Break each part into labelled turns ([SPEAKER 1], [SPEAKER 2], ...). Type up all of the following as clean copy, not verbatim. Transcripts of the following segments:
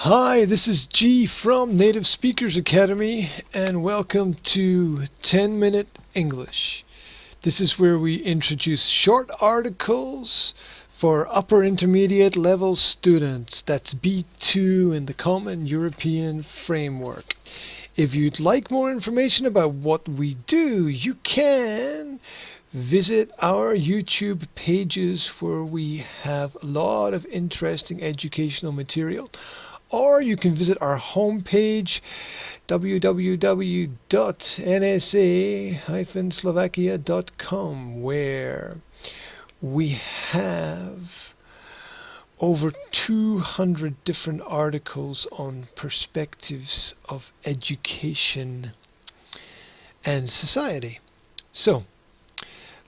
[SPEAKER 1] Hi, this is G from Native Speakers Academy, and welcome to 10-Minute English. This is where we introduce short articles for upper intermediate level students. That's B2 in the Common European Framework. If you'd like more information about what we do, you can visit our YouTube pages where we have a lot of interesting educational material. Or you can visit our homepage, www.nsa-slovakia.com, where we have over 200 different articles on perspectives of education and society. So,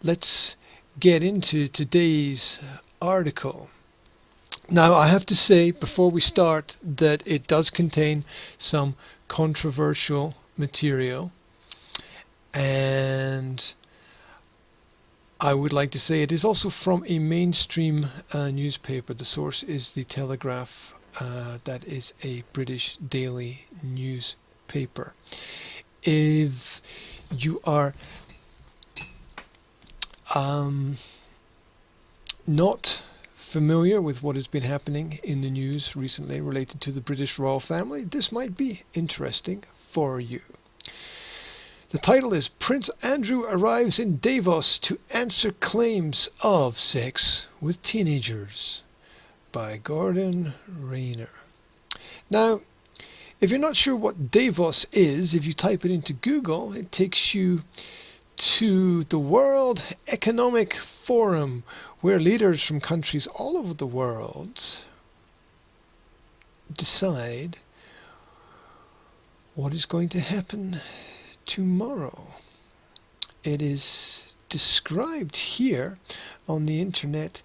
[SPEAKER 1] let's get into today's article. Now, I have to say before we start that it does contain some controversial material, and I would like to say it is also from a mainstream newspaper. The source is the Telegraph. That is a British daily newspaper. If you are not familiar with what has been happening in the news recently related to the British royal family, this might be interesting for you. The title is Prince Andrew Arrives in Davos to Answer Claims of Sex with Teenagers by Gordon Rayner. Now, if you're not sure what Davos is, if you type it into Google, it takes you to the World Economic Forum, where leaders from countries all over the world decide what is going to happen tomorrow. It is described here on the internet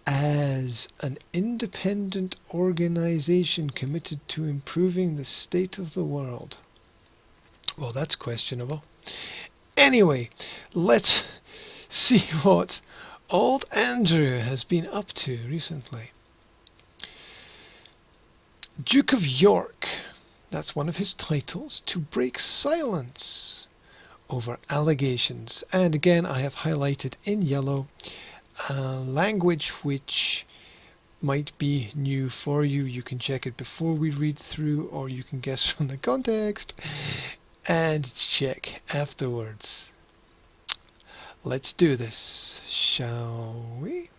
[SPEAKER 1] as an independent organization committed to improving the state of the world. Well, that's questionable. Anyway, let's see what old Andrew has been up to recently. Duke of York, that's one of his titles, to break silence over allegations. And again, I have highlighted in yellow language which might be new for you. You can check it before we read through, or you can guess from the context and check afterwards. Let's do this, shall we?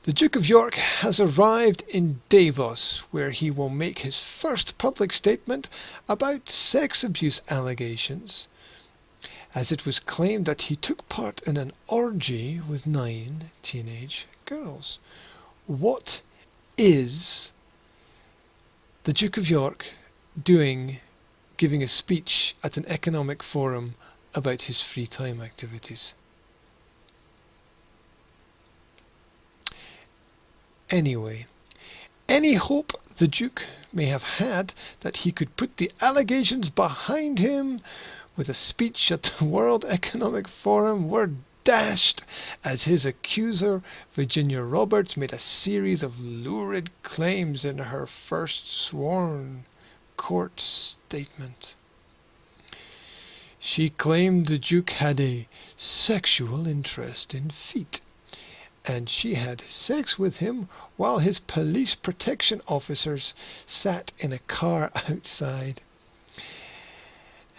[SPEAKER 1] The Duke of York has arrived in Davos, where he will make his first public statement about sex abuse allegations, as it was claimed that he took part in an orgy with 9 teenage girls. What is the Duke of York doing, giving a speech at an economic forum about his free time activities? Anyway, any hope the Duke may have had that he could put the allegations behind him with a speech at the World Economic Forum were dashed as his accuser, Virginia Roberts, made a series of lurid claims in her first sworn court statement. She claimed the Duke had a sexual interest in feet, and she had sex with him while his police protection officers sat in a car outside,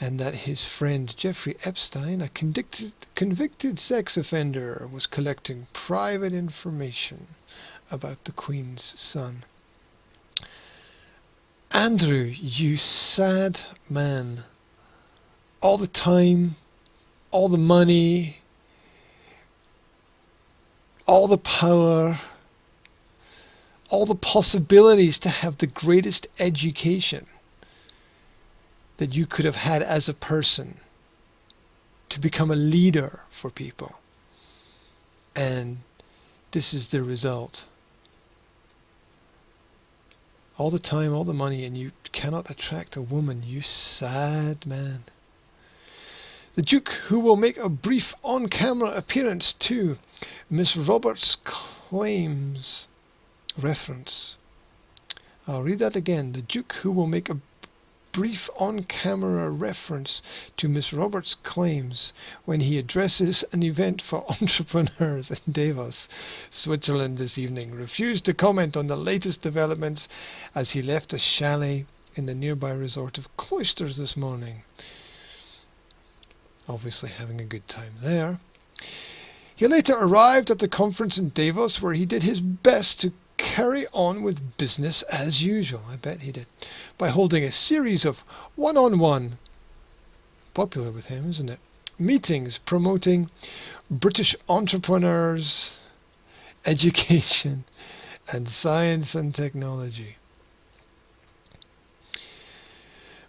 [SPEAKER 1] and that his friend Jeffrey Epstein, a convicted sex offender, was collecting private information about the Queen's son. Andrew, you sad man. All the time, all the money, all the power, all the possibilities to have the greatest education that you could have had as a person, to become a leader for people. And this is the result. All the time, all the money, and you cannot attract a woman, you sad man. The Duke, who will make a brief on-camera appearance to Miss Roberts' claims reference I'll read that again. The Duke, who will make a brief on-camera reference to Miss Roberts' claims when he addresses an event for entrepreneurs in Davos, Switzerland this evening, refused to comment on the latest developments as he left a chalet in the nearby resort of Cloisters this morning. Obviously having a good time there. He later arrived at the conference in Davos, where he did his best to carry on with business as usual. I bet he did. By holding a series of one-on-one, popular with him, isn't it, meetings promoting British entrepreneurs, education, and science and technology.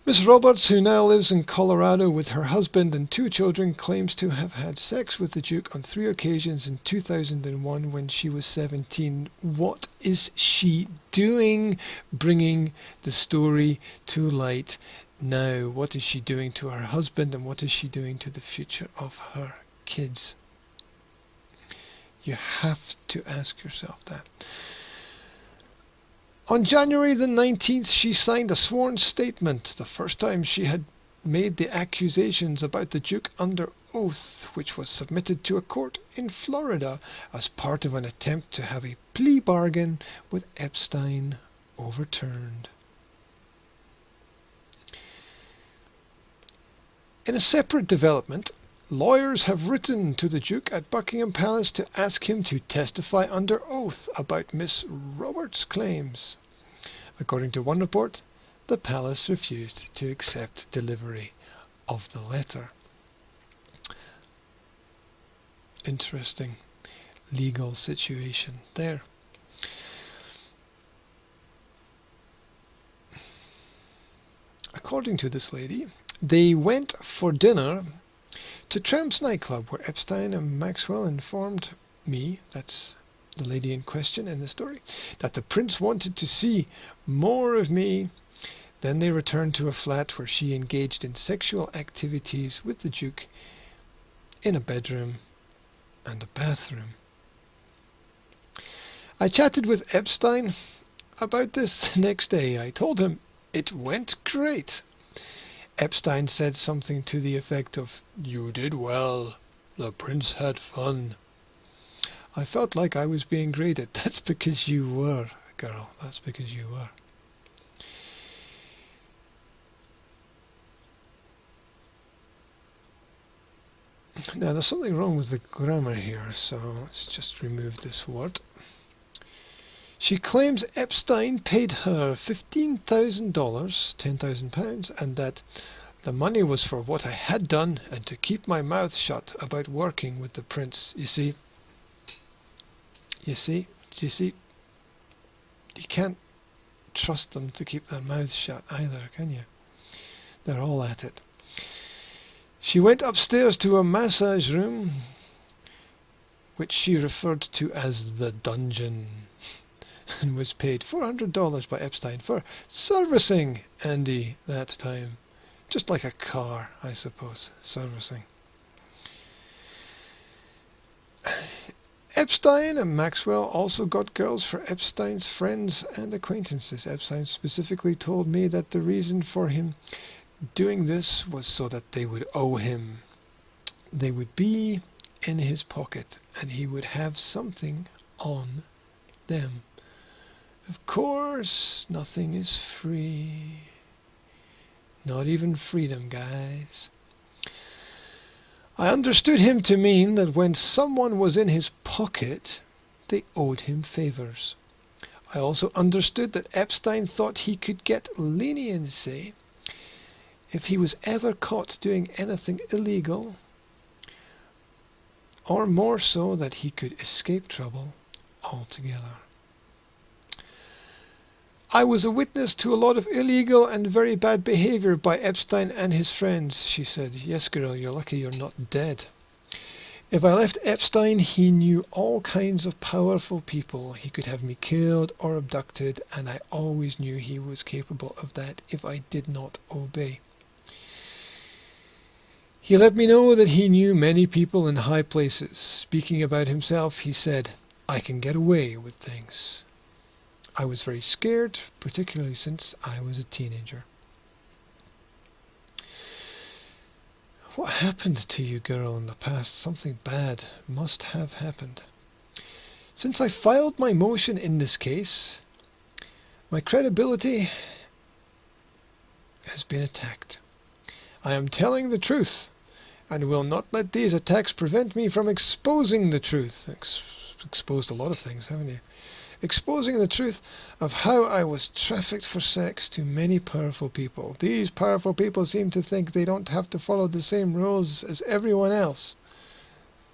[SPEAKER 1] Miss Roberts, who now lives in Colorado with her husband and 2 children, claims to have had sex with the Duke on 3 occasions in 2001 when she was 17. What is she doing bringing the story to light now? What is she doing to her husband, and what is she doing to the future of her kids? You have to ask yourself that. On January the 19th, she signed a sworn statement, the first time she had made the accusations about the Duke under oath, which was submitted to a court in Florida as part of an attempt to have a plea bargain with Epstein overturned. In a separate development, lawyers have written to the Duke at Buckingham Palace to ask him to testify under oath about Miss Roberts' claims. According to one report, the palace refused to accept delivery of the letter. Interesting legal situation there. According to this lady, they went for dinner to Tramp's nightclub, where Epstein and Maxwell informed me, that's the lady in question in the story, that the prince wanted to see more of me. Then they returned to a flat where she engaged in sexual activities with the Duke in a bedroom and a bathroom. I chatted with Epstein about this the next day. I told him it went great. Epstein said something to the effect of, "You did well. The prince had fun." I felt like I was being graded. That's because you were, girl. That's because you were. Now, there's something wrong with the grammar here, so let's just remove this word. She claims Epstein paid her $15,000, £10,000, and that the money was for what I had done and to keep my mouth shut about working with the prince. You see, you can't trust them to keep their mouths shut either, can you? They're all at it. She went upstairs to a massage room, which she referred to as the dungeon, and was paid $400 by Epstein for servicing Andy that time. Just like a car, I suppose, servicing. Epstein and Maxwell also got girls for Epstein's friends and acquaintances. Epstein specifically told me that the reason for him doing this was so that they would owe him. They would be in his pocket and he would have something on them. Of course, nothing is free. Not even freedom, guys. I understood him to mean that when someone was in his pocket, they owed him favors. I also understood that Epstein thought he could get leniency if he was ever caught doing anything illegal, or more so that he could escape trouble altogether. I was a witness to a lot of illegal and very bad behavior by Epstein and his friends, she said. Yes, girl, you're lucky you're not dead. If I left Epstein, he knew all kinds of powerful people. He could have me killed or abducted, and I always knew he was capable of that if I did not obey. He let me know that he knew many people in high places. Speaking about himself, he said, "I can get away with things. I was very scared, particularly since I was a teenager. What happened to you, girl, in the past? Something bad must have happened. Since I filed my motion in this case, my credibility has been attacked. I am telling the truth, and will not let these attacks prevent me from exposing the truth. Exposed a lot of things, haven't you? Exposing the truth of how I was trafficked for sex to many powerful people. These powerful people seem to think they don't have to follow the same rules as everyone else,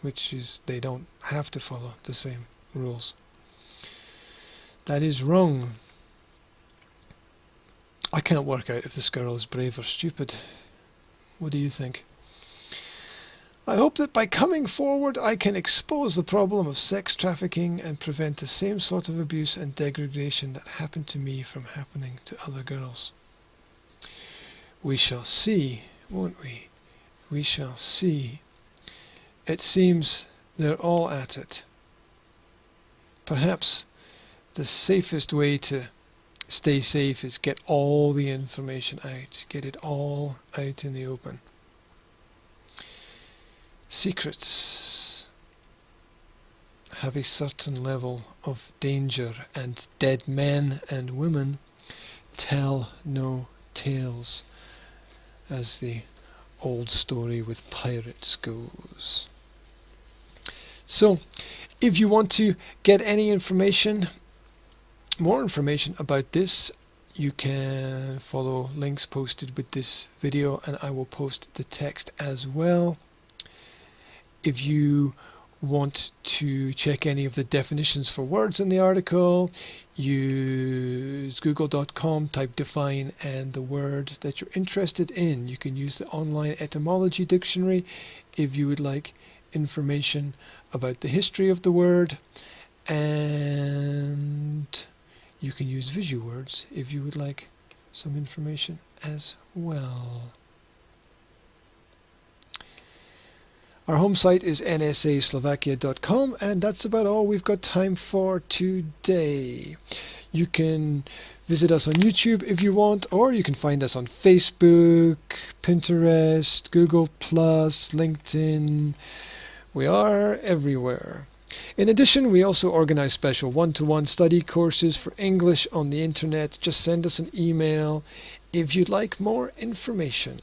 [SPEAKER 1] which is they don't have to follow the same rules. That is wrong. I can't work out if this girl is brave or stupid. What do you think? I hope that by coming forward I can expose the problem of sex trafficking and prevent the same sort of abuse and degradation that happened to me from happening to other girls. We shall see, won't we? We shall see. It seems they're all at it. Perhaps the safest way to stay safe is get all the information out. Get it all out in the open. Secrets have a certain level of danger, and dead men and women tell no tales, as the old story with pirates goes. So, if you want to get any information, more information about this, you can follow links posted with this video, and I will post the text as well. If you want to check any of the definitions for words in the article, use google.com, type define and the word that you're interested in. You can use the online etymology dictionary if you would like information about the history of the word, and you can use VisuWords if you would like some information as well. Our home site is nsaslovakia.com, and that's about all we've got time for today. You can visit us on YouTube if you want, or you can find us on Facebook, Pinterest, Google+, LinkedIn. We are everywhere. In addition, we also organize special one-to-one study courses for English on the internet. Just send us an email if you'd like more information.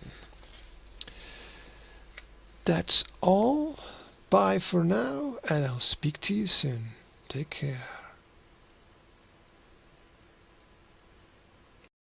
[SPEAKER 1] That's all. Bye for now, and I'll speak to you soon. Take care.